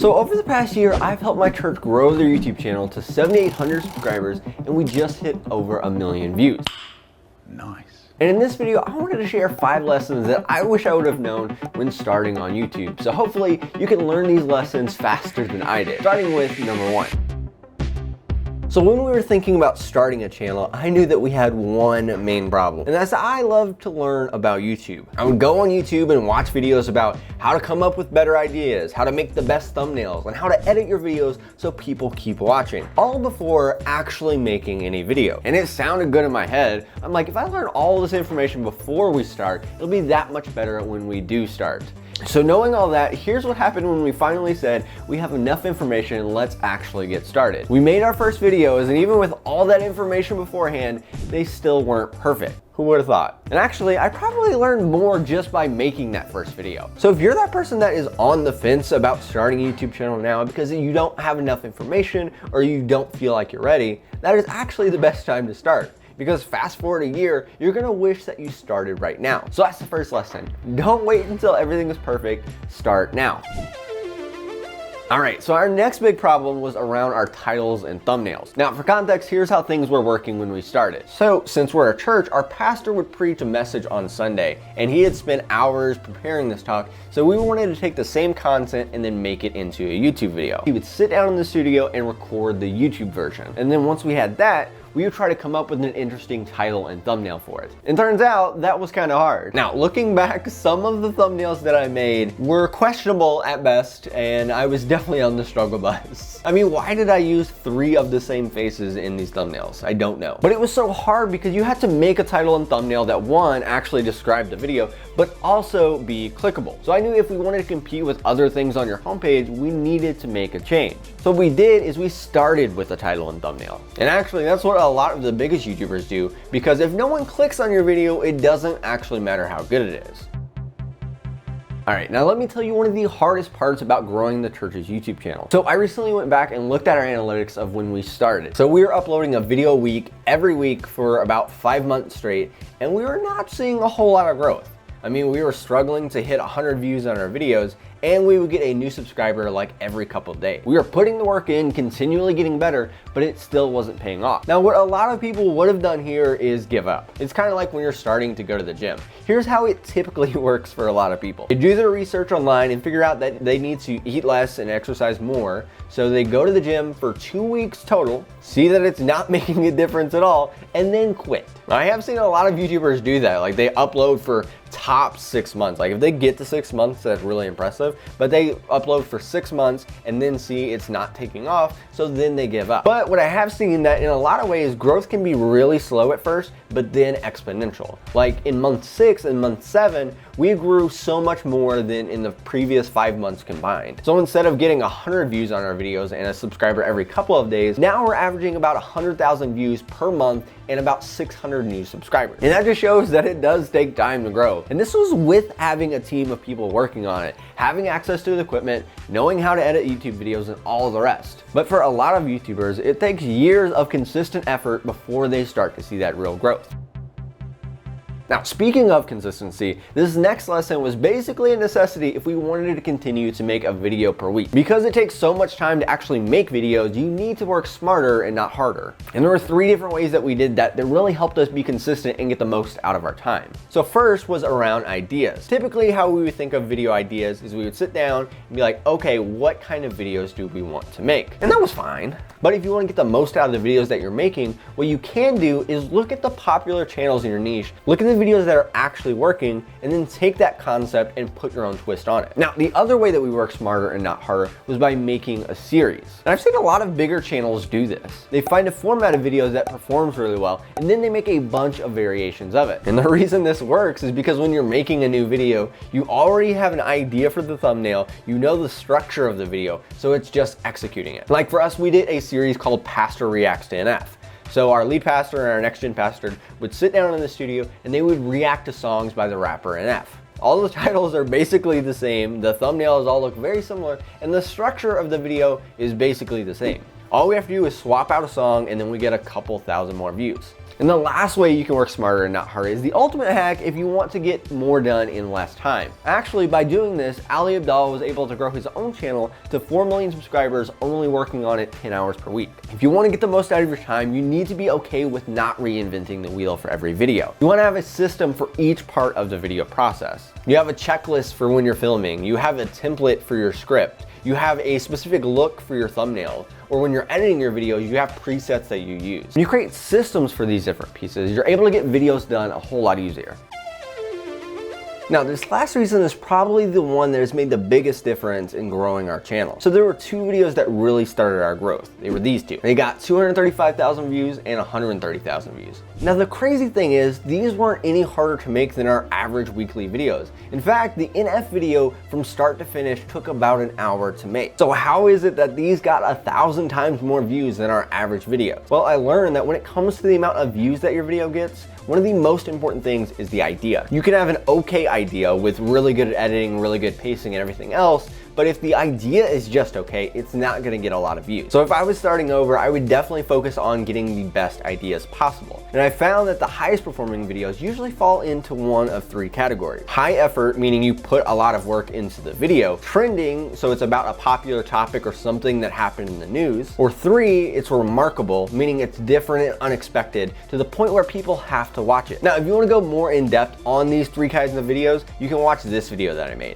So over the past year, I've helped my church grow their YouTube channel to 7,800 subscribers, and we just hit over 1 million views. Nice. And in this video, I wanted to share 5 lessons that I wish I would have known when starting on YouTube. So hopefully you can learn these lessons faster than I did. Starting with number 1. So when we were thinking about starting a channel, I knew that we had one main problem, and that's that I love to learn about YouTube. I would go on YouTube and watch videos about how to come up with better ideas, how to make the best thumbnails, and how to edit your videos so people keep watching, all before actually making any video. And it sounded good in my head. I'm like, if I learn all this information before we start, it'll be that much better when we do start. So knowing all that, here's what happened when we finally said we have enough information, let's actually get started. We made our first videos, and even with all that information beforehand, they still weren't perfect. Who would have thought? And actually, I probably learned more just by making that first video. So if you're that person that is on the fence about starting a YouTube channel now because you don't have enough information or you don't feel like you're ready, that is actually the best time to start. Because fast forward a year, you're gonna wish that you started right now. So that's the first lesson. Don't wait until everything is perfect, start now. All right, so our next big problem was around our titles and thumbnails. Now for context, here's how things were working when we started. So since we're a church, our pastor would preach a message on Sunday, and he had spent hours preparing this talk, so we wanted to take the same content and then make it into a YouTube video. He would sit down in the studio and record the YouTube version. And then once we had that, we would try to come up with an interesting title and thumbnail for it. And turns out that was kind of hard. Now, looking back, some of the thumbnails that I made were questionable at best, and I was definitely on the struggle bus. I mean, why did I use 3 of the same faces in these thumbnails? I don't know. But it was so hard because you had to make a title and thumbnail that, one, actually described the video, but also be clickable. So I knew if we wanted to compete with other things on your homepage, we needed to make a change. So what we did is we started with a title and thumbnail. And actually, that's what a lot of the biggest YouTubers do, because if no one clicks on your video, it doesn't actually matter how good it is. All right, now let me tell you one of the hardest parts about growing the church's YouTube channel. So I recently went back and looked at our analytics of when we started. So we were uploading a video a week, every week for about 5 months straight, and we were not seeing a whole lot of growth. I mean, we were struggling to hit 100 views on our videos, and we would get a new subscriber like every couple of days. We were putting the work in, continually getting better, but it still wasn't paying off. Now, what a lot of people would have done here is give up. It's kind of like when you're starting to go to the gym. Here's how it typically works for a lot of people. They do their research online and figure out that they need to eat less and exercise more. So they go to the gym for 2 weeks total, see that it's not making a difference at all, and then quit. I have seen a lot of YouTubers do that. Like, they upload for top 6 months. Like, if they get to 6 months, that's really impressive, but they upload for 6 months and then see it's not taking off, so then they give up. But what I have seen that in a lot of ways, growth can be really slow at first, but then exponential. Like in month 6 and month 7, we grew so much more than in the previous 5 months combined. So instead of getting 100 views on our videos and a subscriber every couple of days, now we're averaging about 100,000 views per month and about 600 new subscribers. And that just shows that it does take time to grow. And this was with having a team of people working on it, having access to the equipment, knowing how to edit YouTube videos, and all the rest. But for a lot of YouTubers, it takes years of consistent effort before they start to see that real growth. Now, speaking of consistency, this next lesson was basically a necessity if we wanted to continue to make a video per week. Because it takes so much time to actually make videos, you need to work smarter and not harder. And there were 3 different ways that we did that really helped us be consistent and get the most out of our time. So first was around ideas. Typically, how we would think of video ideas is we would sit down and be like, okay, what kind of videos do we want to make? And that was fine. But if you want to get the most out of the videos that you're making, what you can do is look at the popular channels in your niche, look at the videos that are actually working, and then take that concept and put your own twist on it. Now, the other way that we work smarter and not harder was by making a series. And I've seen a lot of bigger channels do this. They find a format of videos that performs really well, and then they make a bunch of variations of it. And the reason this works is because when you're making a new video, you already have an idea for the thumbnail, you know the structure of the video, so it's just executing it. Like for us, we did a series called Pastor Reacts to NF. So our lead pastor and our next gen pastor would sit down in the studio and they would react to songs by the rapper NF. All the titles are basically the same, the thumbnails all look very similar, and the structure of the video is basically the same. All we have to do is swap out a song and then we get a couple thousand more views. And the last way you can work smarter and not harder is the ultimate hack if you want to get more done in less time. Actually, by doing this, Ali Abdallah was able to grow his own channel to 4 million subscribers, only working on it 10 hours per week. If you want to get the most out of your time, you need to be okay with not reinventing the wheel for every video. You want to have a system for each part of the video process. You have a checklist for when you're filming. You have a template for your script. You have a specific look for your thumbnail, or when you're editing your videos, you have presets that you use. When you create systems for these different pieces, you're able to get videos done a whole lot easier. Now, this last reason is probably the one that has made the biggest difference in growing our channel. So there were 2 videos that really started our growth. They were these 2. They got 235,000 views and 130,000 views. Now, the crazy thing is, these weren't any harder to make than our average weekly videos. In fact, the NF video from start to finish took about an hour to make. So how is it that these got 1,000 times more views than our average video? Well, I learned that when it comes to the amount of views that your video gets, one of the most important things is the idea. You can have an okay idea with really good editing, really good pacing and everything else, but if the idea is just okay, it's not gonna get a lot of views. So if I was starting over, I would definitely focus on getting the best ideas possible. And I found that the highest performing videos usually fall into one of 3 categories. High effort, meaning you put a lot of work into the video. Trending, so it's about a popular topic or something that happened in the news. Or 3, it's remarkable, meaning it's different and unexpected to the point where people have to watch it. Now, if you wanna go more in depth on these 3 kinds of videos, you can watch this video that I made.